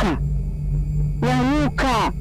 nyanyuka. Nyanyuka.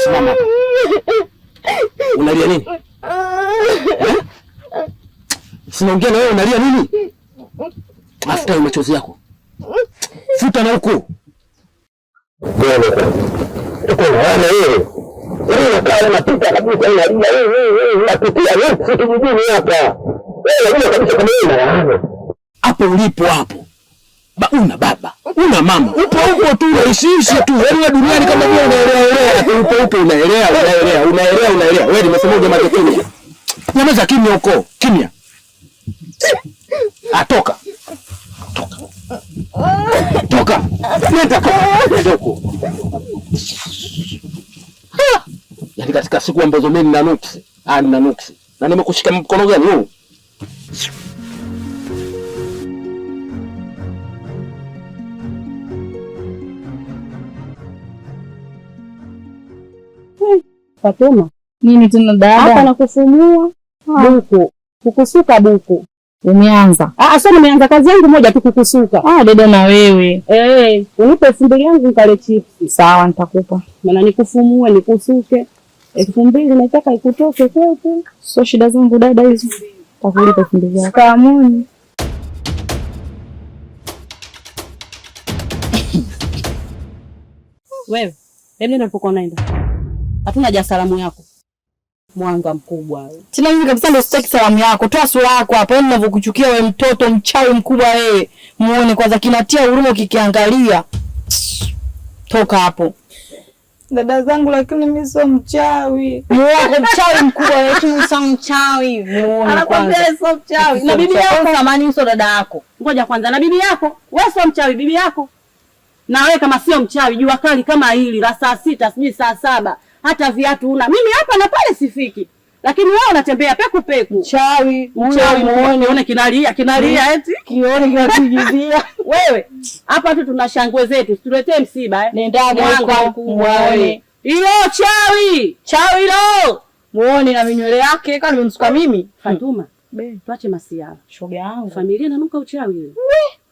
Simama. Unalia nini? Sinaongea na wewe, unalia nini? Afuta machozi yako. Futa na huko. Tuko na wewe. Wewe kama unapita kabisa unalia wewe unapitia wewe kijijini hapa. Wewe unajua kabisa kama wewe unaona. Hapo ulipo hapo. Una baba, una mama, upo tu, unaishiishi tu. Wewe duniani kama vile unaelea, unaelea. Wewe nimesema jamaa kimya. Nyamaza kimya huko, kimya. Toka. Nenda huko. Yaani katika siku ambazo mimi nina nuksi, nina nuksi. Na nimekushika mkono gani huu? Fatuma, nini tena dada? Hapa nakufumua buku. Kukusuka buku. Umeanza? Sasa nimeanza kazi yangu moja tu kukusuka. Dada na wewe. Unipe 2,000 yangu nikale chipsi. Sawa, nitakupa. Maana nikufumue, nikusuke. 2,000 nataka ikutoke kwetu. Sio shida zangu dada hizo. Nitakulipa 2,000 yako. Kamoni. Wewe, hebu ndio unaenda. Hatuna haja salamu yako. Mwanga mkubwa wewe. Tena mimi kabisa ndio sitaki salamu yako. Toa sura yako hapa. Yaani ninavyokuchukia wewe mtoto mchawi mkubwa wewe. Muone kwanza kinatia huruma kikiangalia. Toka hapo. Dada zangu lakini mimi sio mchawi. Muone mchawi mkubwa wewe, mimi sio mchawi. Muone anakwambia sio mchawi. Na bibi yako zamani sio dada yako. Ngoja kwanza, na bibi yako, wewe sio mchawi bibi yako. Na wewe kama sio mchawi, jua kali kama hili la saa 6 sijui saa 7. Hata viatu una. Mimi hapa na pale sifiki. Lakini wewe unatembea peku peku. Mchawi muone kinalia eti. Kione kinatujizia. Wewe, hapa tu tuna shangwe zetu. Tuletee msiba Nendaga huko muone. Hilo chawi. Chawi hilo. Muone na minywele yake kama nimemsuka mimi. Fatuma, tuache masiara. Shoga yangu. Familia inanuka uchawi ile.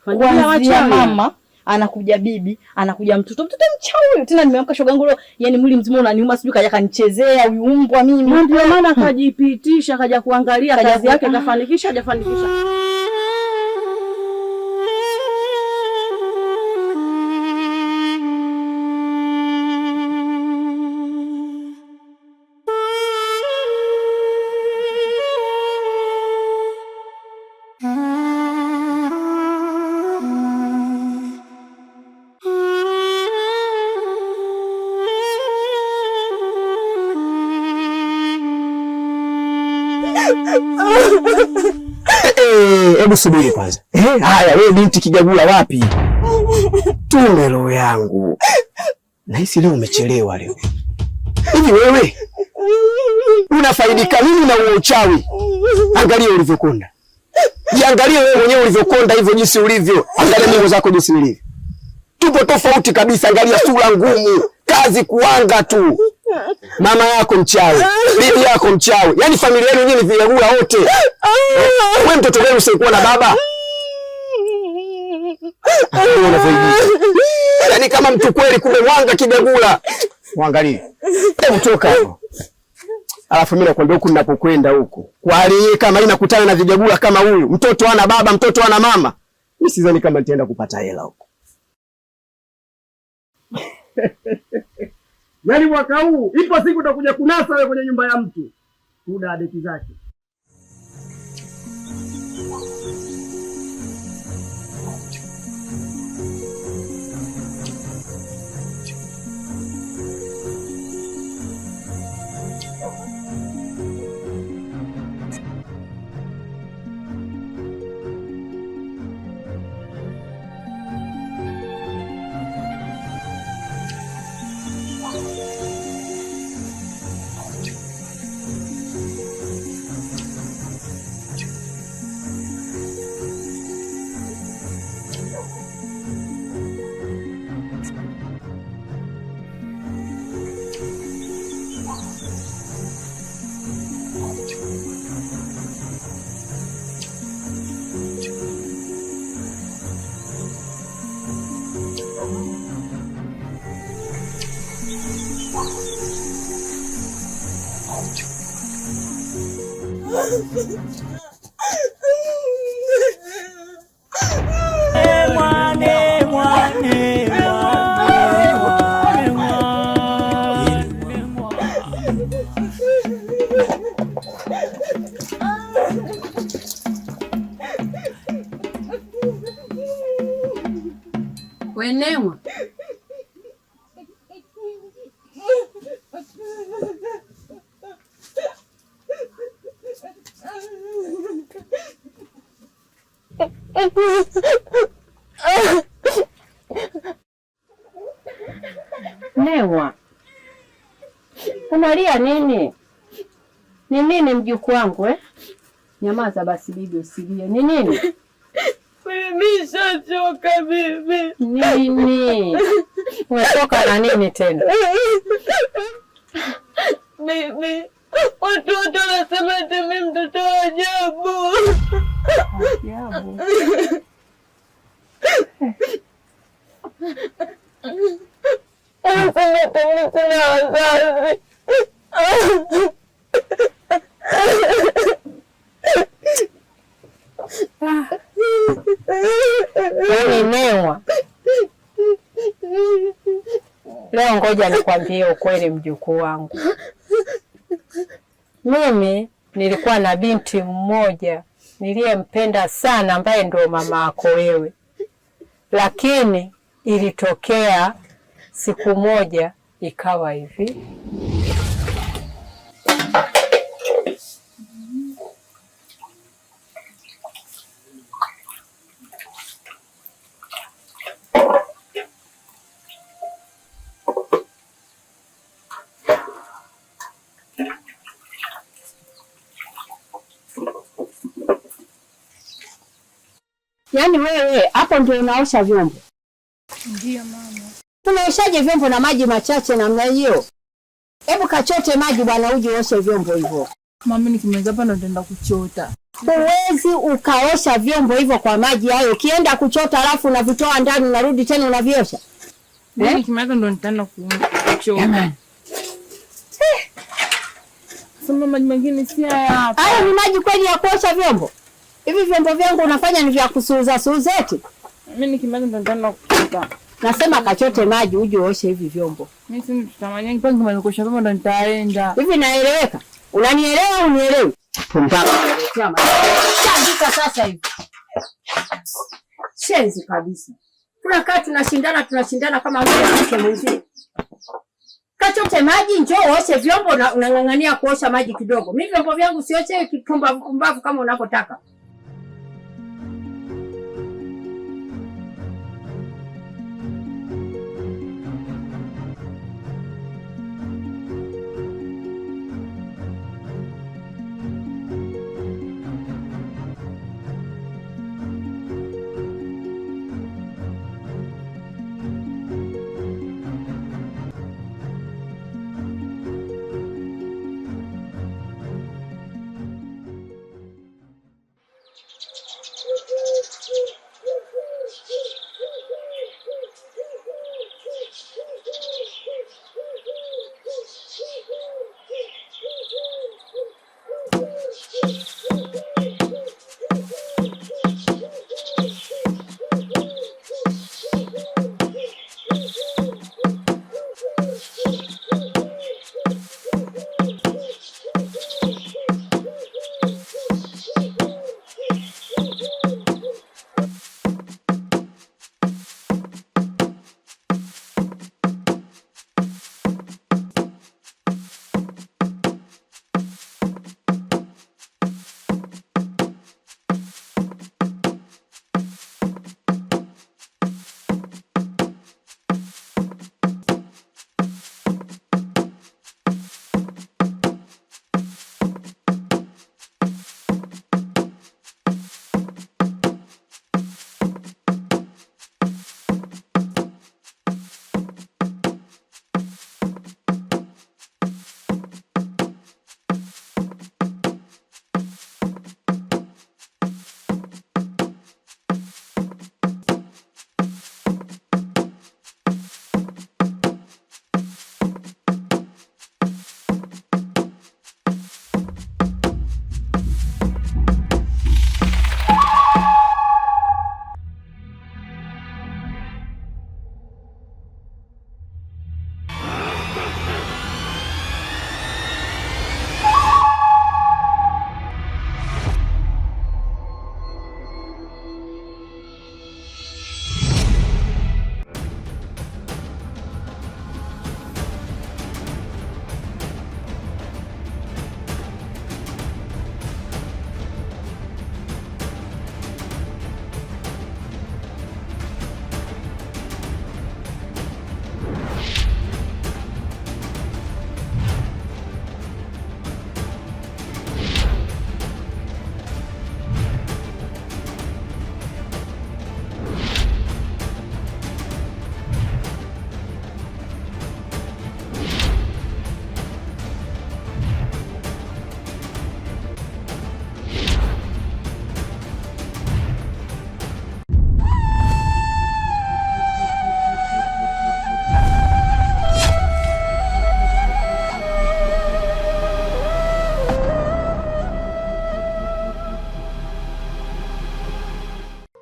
Familia wachawi. Mama anakuja bibi, anakuja mtoto mchawi. Tena nimeamka shoga yangu, yani mwili mzima unaniuma, sijui kaja kanichezea huyu mbwa mimi. Ndio maana kajipitisha, kaja kuangalia kazi yake kafanikisha hajafanikisha. Hebu subiri kwanza. Haya wewe binti Kigagula wapi? Tume roho yangu. Nahisi leo umechelewa leo. Hivi wewe unafaidika nini na huo uchawi? Angalia ulivyokonda. Jiangalie wewe mwenyewe ulivyokonda hivyo jinsi ulivyo. Angalia mimi zako jinsi ulivyo. Tupo tofauti kabisa, angalia sura ngumu, kazi kuanga tu. Mama yako mchawi, bibi yako mchawi. Yaani familia yenu nyinyi ni Vigagula wote. Wewe mtoto wenu usikuwa na baba. Yaani kama mtu kweli kumbe mwanga kigagula. Muangalie. Hebu toka hapo. Alafu mimi nakwambia huku ninapokwenda huko. Kwa hali hii kama inakutana na vigagula kama huyu, mtoto ana baba, mtoto ana mama. Mimi sidhani kama nitaenda kupata hela huko. Yaani mwaka huu ipo siku utakuja kunasa wewe kwenye nyumba ya mtu. Muda adeti zake. Wenemwa. Newa, unalia nini? Ni nini mjukuu wangu eh? Nyamaza basi bibi, usilie. Ni nini? Nimeshachoka bibi. Nini? Umetoka na nini tena? Bibi, watoto wanasema ati mimi mtoto wa ajabu. Ajabu. Sina wazazi. Newa, leo ngoja nikwambie ukweli mjukuu wangu. Mimi nilikuwa na binti mmoja niliyempenda sana ambaye ndio mama yako wewe, lakini ilitokea siku moja ikawa hivi. Yaani wewe hapo ndio unaosha vyombo? Ndio mama. Unaoshaje vyombo na maji machache namna hiyo? Hebu kachote maji bwana uje uoshe vyombo hivyo. Mama nikimaliza hapa ndo nitaenda kuchota. Huwezi ukaosha vyombo hivyo kwa maji hayo. Ukienda kuchota alafu unavitoa ndani unarudi tena unaviosha. Mimi nikimaliza ndo nitaenda kuchota. Sema maji mengine si haya. Haya ni maji kweli ya kuosha vyombo? Hivi vyombo vyangu unafanya ni vya kusuuza suuzeti? Mimi nikimaliza ndo nitaenda kuchota. Nasema kachote maji uje uoshe hivi vyombo. Mimi si tutamanya mpaka kama nikosha vyombo ndo nitaenda. Hivi naeleweka? Unanielewa au unielewi? Shangika sasa hivi. Shenzi kabisa. Tunakaa tunashindana kama mke mwenzie. Kachote maji njoo uoshe vyombo na unang'ang'ania kuosha maji kidogo. Mimi vyombo vyangu sioshe kipumbavu kama unavyotaka.